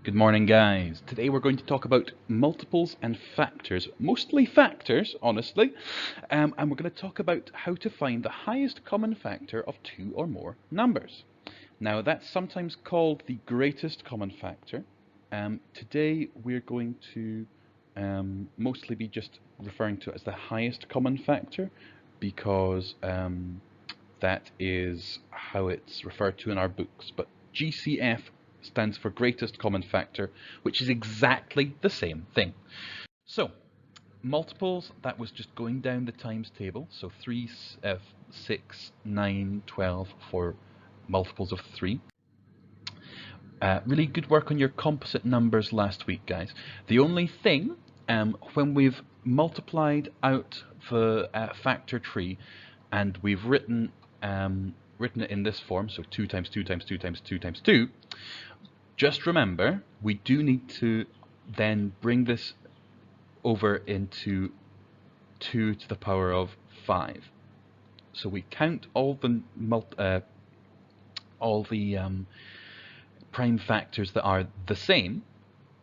Good morning, guys. Today we're going to talk about multiples and factors, mostly factors, honestly, and we're going to talk about how to find the highest common factor of two or more numbers. Now, that's sometimes called the greatest common factor. Today we're going to mostly be just referring to it as the highest common factor because that is how it's referred to in our books. But GCF stands for greatest common factor, which is exactly the same thing. So multiples, that was just going down the times table. So 3, 6, 9, 12 for multiples of 3. Really good work on your composite numbers last week, guys. The only thing, when we've multiplied out the factor tree and we've written it in this form, so 2 times 2 times 2 times 2 times 2, just remember, we do need to then bring this over into 2 to the power of 5. So we count all the prime factors that are the same,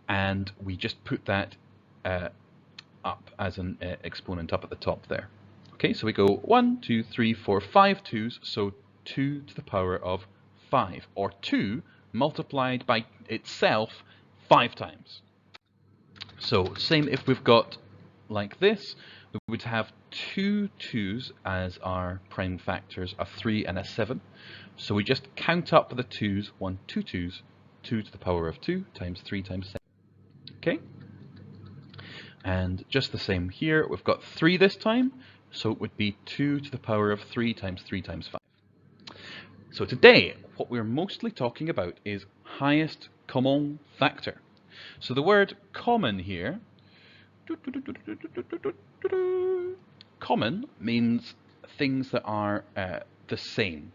and we just put that up as an exponent up at the top there. Okay, so we go 1, 2, 3, 4, 5 2's, so 2 to the power of 5, or 2 multiplied by itself 5 times. So same if we've got like this, we would have 2 2's as our prime factors, a 3 and a 7. So we just count up the 2's, 1, 2 2's, 2 to the power of 2 times 3 times 7. Okay? And just the same here, we've got 3 this time, so it would be 2 to the power of 3 times 3 times 5. So today, what we're mostly talking about is highest common factor. So the word common here, common means things that are the same,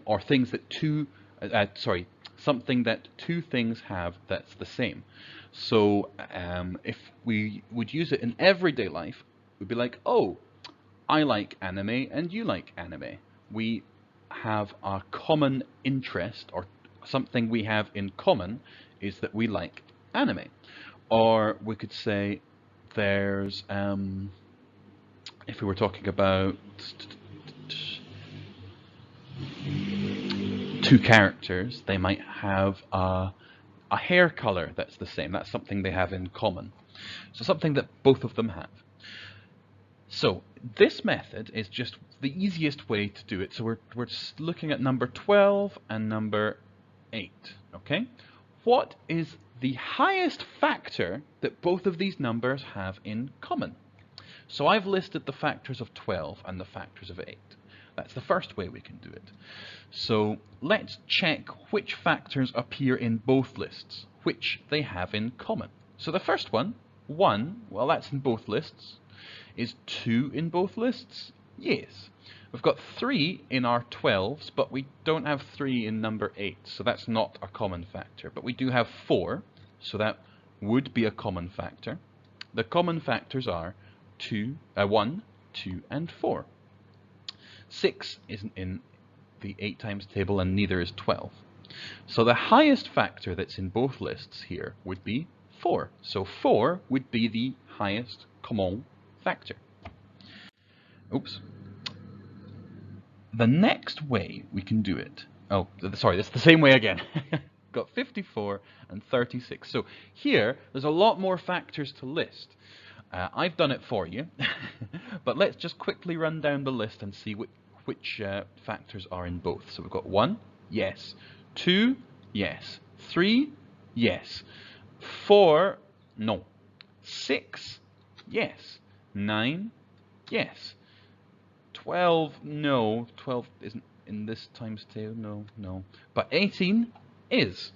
or things that something that two things have that's the same. So if we would use it in everyday life, we'd be like, oh, I like anime and you like anime. We have a common interest, or something we have in common is that we like anime. Or we could say there's, if we were talking about two characters, they might have a hair color that's the same. That's something they have in common. So something that both of them have. So this method is just the easiest way to do it. So we're just looking at number 12 and number 8. Okay? What is the highest factor that both of these numbers have in common? So I've listed the factors of 12 and the factors of 8. That's the first way we can do it. So let's check which factors appear in both lists, which they have in common. So the first one, 1, well, that's in both lists. Is 2 in both lists? Yes. We've got 3 in our 12s, but we don't have 3 in number 8, so that's not a common factor. But we do have 4, so that would be a common factor. The common factors are 1, 2, and 4. 6 isn't in the 8 times table, and neither is 12. So the highest factor that's in both lists here would be 4. So 4 would be the highest common factor. Oops. The next way we can do it, oh, sorry, it's the same way again. Got 54 and 36. So here, there's a lot more factors to list. I've done it for you, but let's just quickly run down the list and see which factors are in both. So we've got 1, yes. 2, yes. 3, yes. 4, no. 6, yes. 9, yes. 12, no. 12 isn't in this times table, no. But 18 is.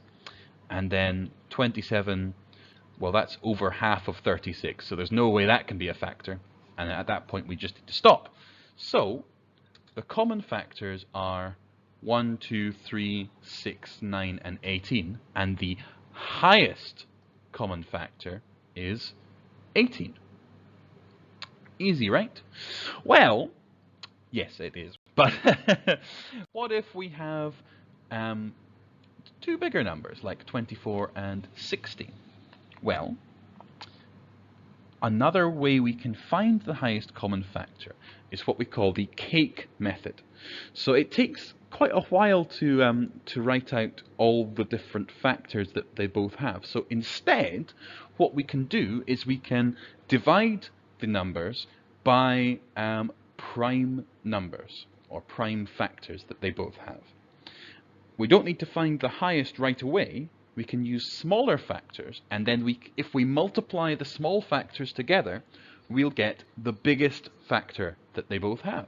And then 27, well, that's over half of 36, so there's no way that can be a factor. And at that point, we just need to stop. So the common factors are 1, 2, 3, 6, 9, and 18. And the highest common factor is 18. Easy, right? Well, yes, it is. But what if we have two bigger numbers like 24 and 60? Well, another way we can find the highest common factor is what we call the cake method. So it takes quite a while to write out all the different factors that they both have. So instead, what we can do is we can divide the numbers by prime numbers or prime factors that they both have. We don't need to find the highest right away. We can use smaller factors, and then if we multiply the small factors together, we'll get the biggest factor that they both have.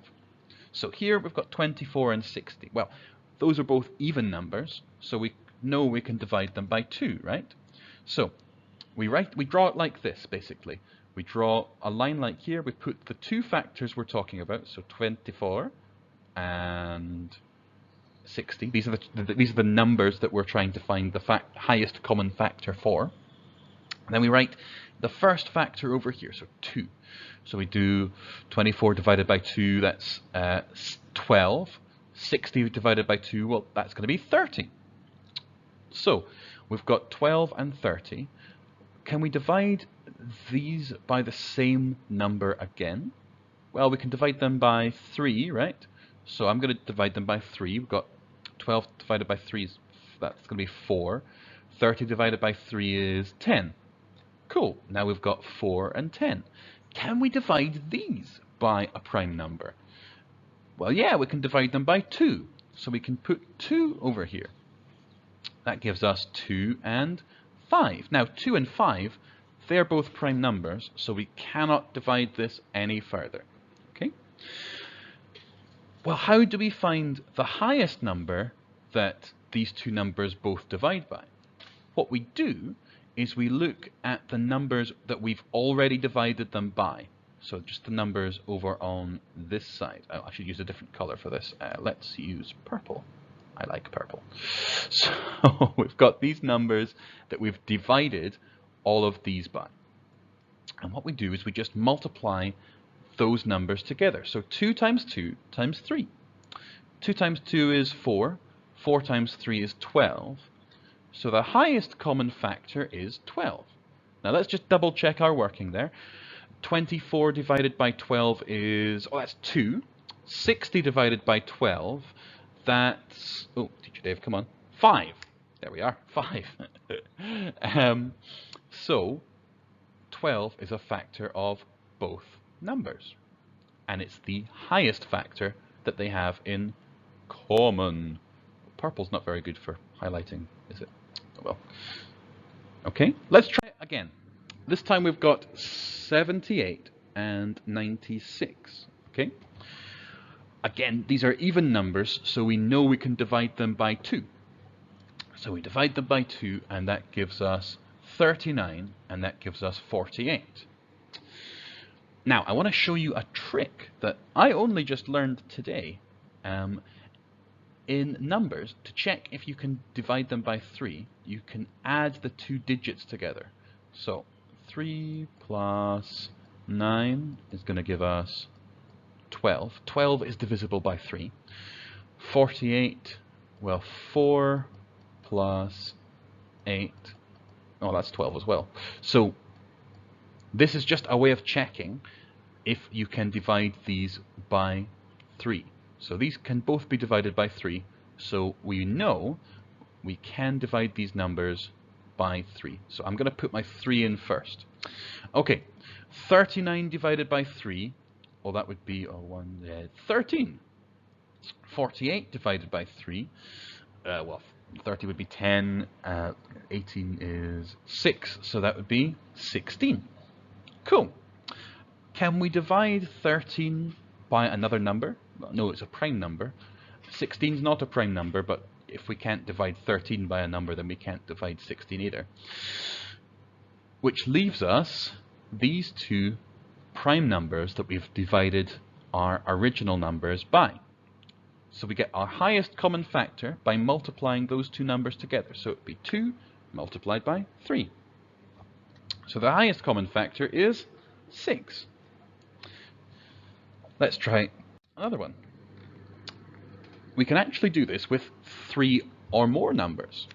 So here we've got 24 and 60. Well, those are both even numbers, so we know we can divide them by 2, right? So we draw it like this, basically. We draw a line like here, we put the two factors we're talking about, so 24 and 60. These are the numbers that we're trying to find the highest common factor for. And then we write the first factor over here, so 2. So we do 24 divided by 2, that's 12. 60 divided by 2, well, that's going to be 30. So we've got 12 and 30. Can we divide these by the same number again? Well, we can divide them by 3, right? So I'm going to divide them by 3. We've got 12 divided by 3, that's going to be 4. 30 divided by 3 is 10. Cool, now we've got 4 and 10. Can we divide these by a prime number? Well, yeah, we can divide them by 2. So we can put 2 over here. That gives us 2 and 5. Now, 2 and 5, they're both prime numbers, so we cannot divide this any further. Okay? Well, how do we find the highest number that these two numbers both divide by? What we do is we look at the numbers that we've already divided them by. So just the numbers over on this side. Oh, I should use a different color for this. Let's use purple. I like purple. So we've got these numbers that we've divided all of these by. And what we do is we just multiply those numbers together. So 2 times 2 times 3. 2 times 2 is 4. 4 times 3 is 12. So the highest common factor is 12. Now let's just double check our working there. 24 divided by 12 is, oh, that's 2. 60 divided by 12, that's, oh, Teacher Dave, come on, 5. There we are, 5. So 12 is a factor of both numbers, and it's the highest factor that they have in common. Purple's not very good for highlighting, is it? Oh well. Okay, let's try it again. This time we've got 78 and 96. Okay. Again, these are even numbers, so we know we can divide them by 2. So we divide them by 2, and that gives us 39, and that gives us 48. Now, I want to show you a trick that I only just learned today in numbers. To check if you can divide them by 3, you can add the two digits together. So 3 plus 9 is going to give us 12. 12 is divisible by 3. 48, well, 4 plus 8, oh, that's 12 as well. So this is just a way of checking if you can divide these by 3. So these can both be divided by 3, so we know we can divide these numbers by 3. So I'm going to put my 3 in first. Okay, 39 divided by 3, well, that would be 13. 48 divided by 3, well, 30 would be 10, 18 is 6, so that would be 16. Cool. Can we divide 13 by another number? Well, no, it's a prime number. 16 is not a prime number, but if we can't divide 13 by a number, then we can't divide 16 either. Which leaves us these two prime numbers that we've divided our original numbers by. So we get our highest common factor by multiplying those two numbers together. So it would be 2 multiplied by 3. So the highest common factor is 6. Let's try another one. We can actually do this with 3 or more numbers.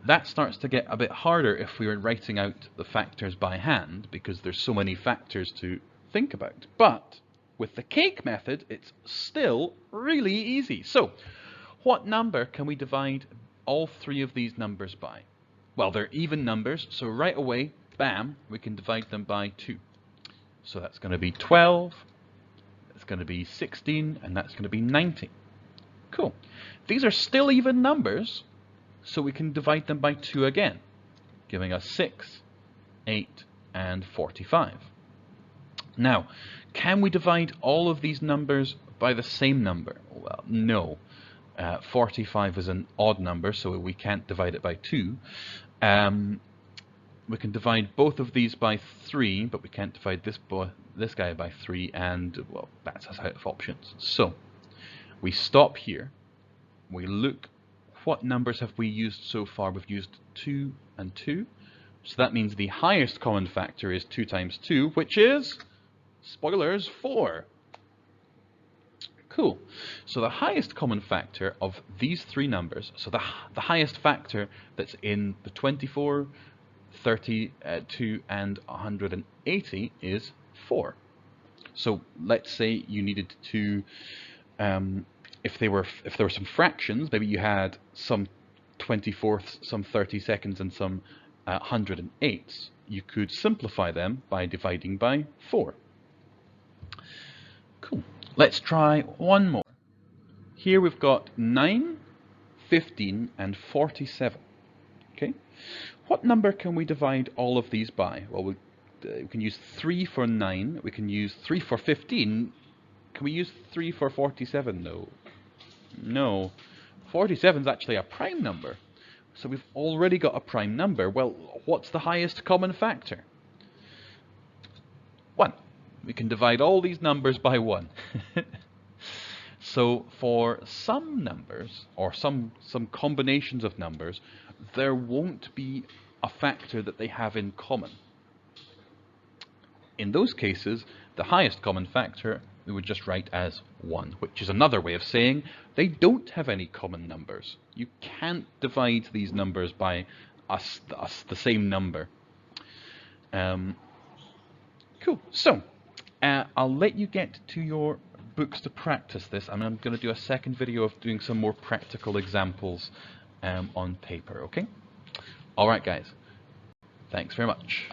That starts to get a bit harder if we are writing out the factors by hand, because there's so many factors to think about. But with the cake method, it's still really easy. So what number can we divide all three of these numbers by? Well, they're even numbers, so right away, bam, we can divide them by 2. So that's going to be 12, that's going to be 16, and that's going to be 19. Cool. These are still even numbers, so we can divide them by 2 again, giving us 6, 8, and 45. Now, can we divide all of these numbers by the same number? Well, no. 45 is an odd number, so we can't divide it by 2. We can divide both of these by 3, but we can't divide this guy by 3, and well, that's us out of options. So we stop here. We look, what numbers have we used so far? We've used 2 and 2. So that means the highest common factor is 2 times 2, which is, spoilers, 4. Cool. So the highest common factor of these three numbers, so the highest factor that's in the 24, 32, and 180 is 4. So let's say you needed to, if there were some fractions, maybe you had some 24ths, some 32nds, and some 108s, you could simplify them by dividing by 4. Cool. Let's try one more. Here we've got 9, 15, and 47. Okay. What number can we divide all of these by? Well, we can use 3 for 9. We can use 3 for 15. Can we use 3 for 47? No. No. 47 is actually a prime number. So we've already got a prime number. Well, what's the highest common factor? 1. We can divide all these numbers by 1. So for some numbers, or some combinations of numbers, there won't be a factor that they have in common. In those cases, the highest common factor we would just write as 1, which is another way of saying they don't have any common numbers. You can't divide these numbers by the same number. Cool. So I'll let you get to your books to practice this, and I'm going to do a second video of doing some more practical examples on paper, okay? Alright guys, thanks very much.